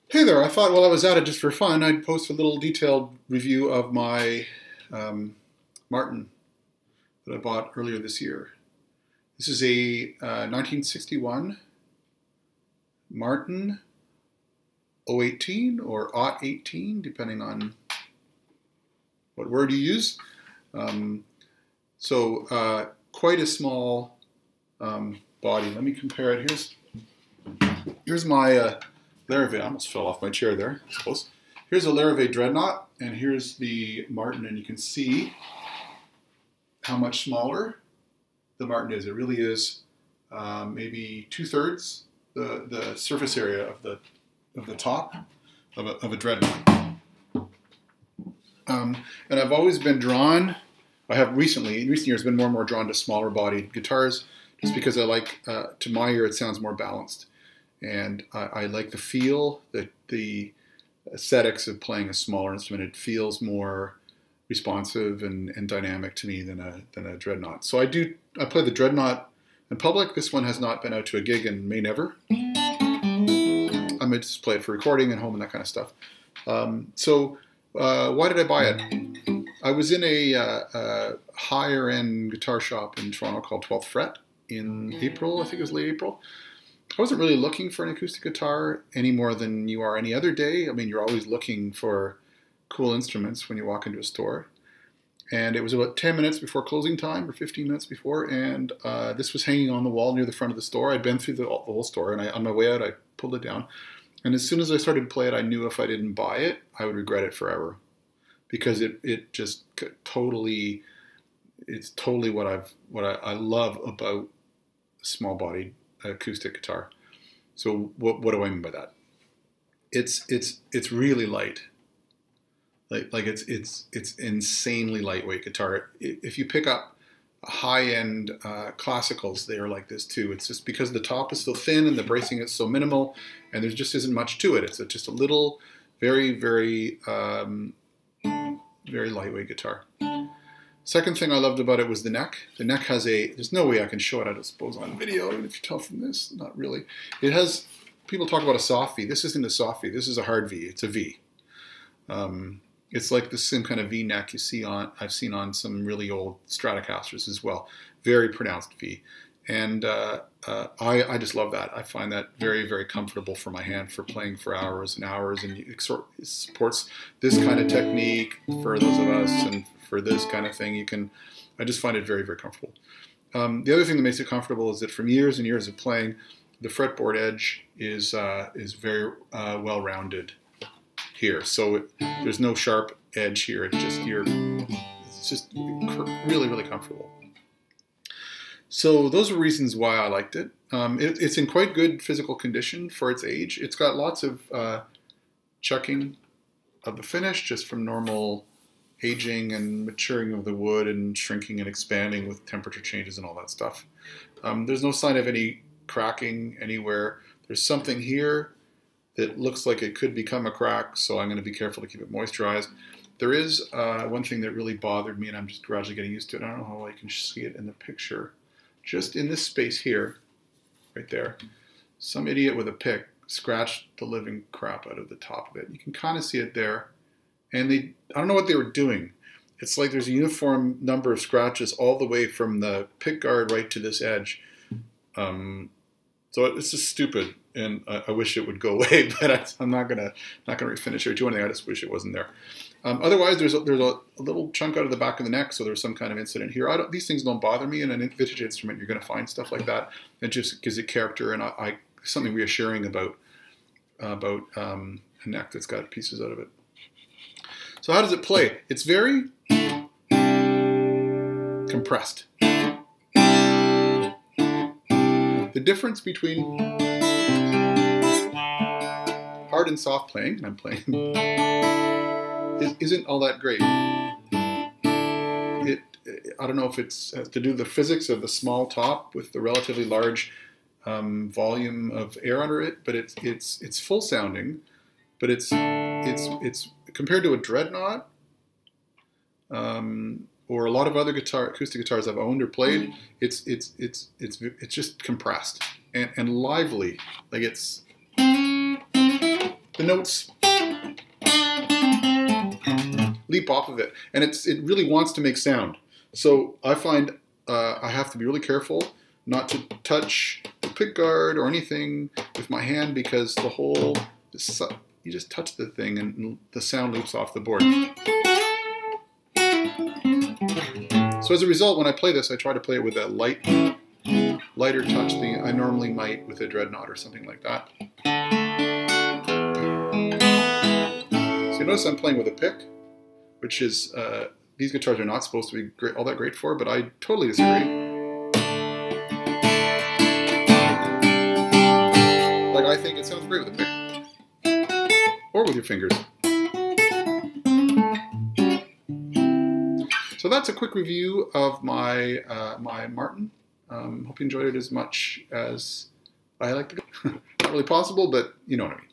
Hey there, I thought while I was at it just for fun, I'd post a little detailed review of my Martin that I bought earlier this year. This is a 1961 Martin 018 or 018, depending on what word you use. Quite a small body. Let me compare it. Here's my Larrivee. I almost fell off my chair there, I suppose. Here's a Larrivee Dreadnought, and here's the Martin, and you can see how much smaller the Martin is. It really is maybe 2/3 the surface area of the top of a Dreadnought. And I've always been drawn. I have in recent years, been more and more drawn to smaller bodied guitars, just because I like, to my ear, it sounds more balanced. And I like the feel, the aesthetics of playing a smaller instrument. It feels more responsive and dynamic to me than a Dreadnought. So I play the Dreadnought in public. This one has not been out to a gig and may never. I might just play it for recording at home and that kind of stuff. Why did I buy it? I was in a higher end guitar shop in Toronto called 12th Fret in April. I think it was late April. I wasn't really looking for an acoustic guitar any more than you are any other day. I mean, you're always looking for cool instruments when you walk into a store. And it was about 10 minutes before closing time, or 15 minutes before, and this was hanging on the wall near the front of the store. I'd been through the whole store, and on my way out, I pulled it down. And as soon as I started to play it, I knew if I didn't buy it, I would regret it forever. Because it just totally, it's totally what I love about small-bodied acoustic guitar. So what do I mean by that? It's really light. Like it's insanely lightweight guitar. If you pick up high-end classicals, they are like this too. It's just because the top is so thin and the bracing is so minimal, and there just isn't much to it. It's just a little, very, very, very lightweight guitar. Second thing I loved about it was the neck. The neck has there's no way I can show it, I don't suppose, on video, even if you tell from this, not really. It has, people talk about a soft V. This isn't a soft V, this is a hard V, it's a V. It's like the same kind of V neck I've seen on some really old Stratocasters as well. Very pronounced V. And I just love that. I find that very, very comfortable for my hand for playing for hours and hours, and it supports this kind of technique for those of us, and for this kind of thing, I just find it very, very comfortable. The other thing that makes it comfortable is that from years and years of playing, the fretboard edge is very well-rounded here. So there's no sharp edge here. It's just really, really comfortable. So those are reasons why I liked it. It's in quite good physical condition for its age. It's got lots of chucking of the finish just from normal aging and maturing of the wood and shrinking and expanding with temperature changes and all that stuff. There's no sign of any cracking anywhere. There's something here that looks like it could become a crack, so I'm going to be careful to keep it moisturized. There is one thing that really bothered me, and I'm just gradually getting used to it. I don't know how well you can see it in the picture. Just in this space here, right there, some idiot with a pick scratched the living crap out of the top of it. You can kind of see it there. And I don't know what they were doing. It's like there's a uniform number of scratches all the way from the pick guard right to this edge. So it's just stupid, and I wish it would go away, but I'm not gonna refinish or do anything. I just wish it wasn't there. Otherwise, there's a little chunk out of the back of the neck, so there's some kind of incident here. These things don't bother me. In an vintage instrument, you're going to find stuff like that. It just gives it character, and something reassuring about a neck that's got pieces out of it. So how does it play? It's very compressed. The difference between hard and soft playing, and I'm playing, isn't all that great. I don't know if it's to do the physics of the small top with the relatively large volume of air under it, but it's full sounding, but it's compared to a Dreadnought or a lot of other acoustic guitars I've owned or played, it's just compressed and lively. Like the notes leap off of it, and it really wants to make sound. So I find I have to be really careful not to touch the pickguard or anything with my hand, because you just touch the thing and the sound leaps off the board. So as a result, when I play this, I try to play it with a lighter touch than I normally might with a dreadnought or something like that. So you notice I'm playing with a pick, which is, these guitars are not supposed to be all that great for, but I totally disagree. Like, I think it sounds great with a pick. Or with your fingers. So that's a quick review of my my Martin. Hope you enjoyed it as much as I like to go. Not really possible, but you know what I mean.